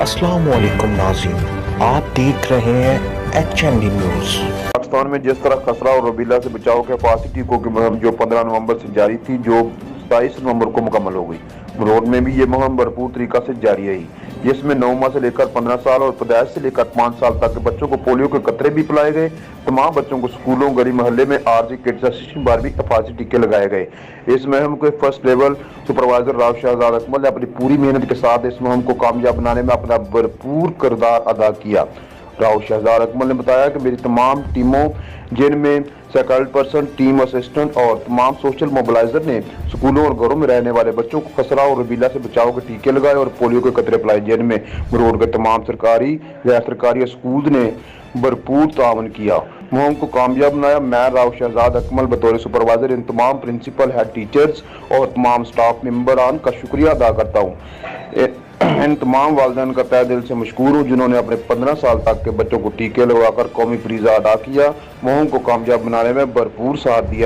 अस्सलाम वालेकुम नाज़रीन, आप देख रहे हैं HND न्यूज़। पाकिस्तान में जिस तरह खसरा और रूबेला से बचाव के हिफाजती टीकों की मुहिम जो 15 नवंबर से जारी थी, जो 27 नवंबर को मुकम्मल हो गई। रोड में भी ये मुहिम भरपूर तरीका से जारी रही, जिसमें 9 माह से लेकर 15 साल और पैदाइश से लेकर 5 साल तक के बच्चों को पोलियो के कतरे भी पिलाए गए। तमाम बच्चों को स्कूलों, गली मोहल्ले में आरजी किट्स अस्सिस्ट बार भी हिफाजती टीके लगाए गए। इस मुहिम के first level supervisor Rao Shahzad Akmal ने अपनी पूरी मेहनत के साथ इस मुहिम को कामयाब बनाने में अपना भरपूर किरदार अदा किया। राव शहजाद अकमल ने बताया कि मेरी तमाम टीमों, जिनमें सेक्रेटरी पर्सन, टीम असिस्टेंट और तमाम सोशल मोबिलाइजर ने स्कूलों और घरों में रहने वाले बच्चों को खसरा और रूबेला से बचाव के टीके लगाए और पोलियो के कतरे पिलाए, जिनमें रोड के तमाम सरकारी, गैर सरकारी स्कूल ने भरपूर तावन किया। मुहिम को कामयाब बनाया। मैं राव शहजाद अकमल बतौर सुपरवाइजर इन तमाम प्रिंसिपल, हेड टीचर्स और तमाम स्टाफ मेंबरान का शुक्रिया अदा करता हूँ। इन तमाम वालिदैन का तहे दिल से मशकूर हूँ, जिन्होंने अपने 15 साल तक के बच्चों को टीके लगवाकर कौमी फरीज़ा अदा किया। मुहिम को कामयाब बनाने में भरपूर साथ दिया।